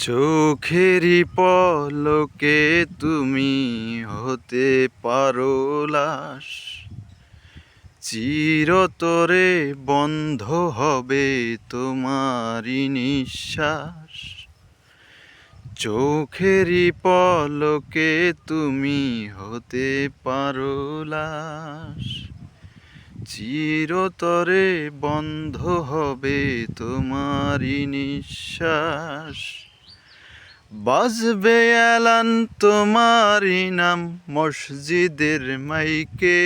চোখেরই পলকে তুমি হতে পারো লাশ, চিরতরে বন্ধ হবে তোমারই নিঃশ্বাস। চোখেরই পলকে তুমি হতে পারো লাশ, চিরতরে বন্ধ হবে তোমারই নিঃশ্বাস। বাজবে এলান তোমারই নাম মসজিদের মাইকে,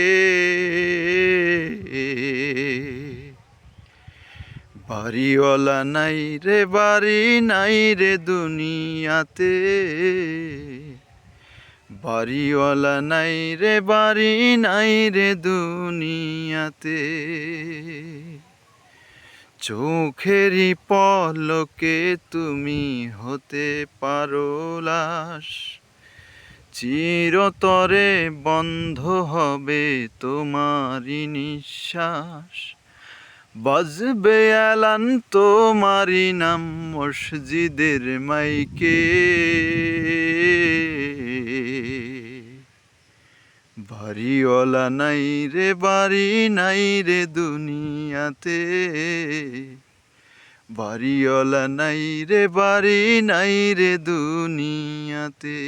বাড়িওয়ালা নাই রে বাড়ি নাই রে দুনিয়াতে, বাড়িওয়ালা নাই রে বাড়ি নাই রে দুনিয়াতে। চোখেরই পলকে তুমি হতে পারো লাশ, চিরতরে বন্ধ হবে তোমারই নিঃশ্বাস। বাজবে এলান তোমারই নাম মসজিদের মাইকে, বাড়িওয়ালা নাই রে বাড়ি নাই রে দুনিয়াতে, বাড়িওয়ালা নাই রে বাড়ি নাই রে দুনিয়াতে।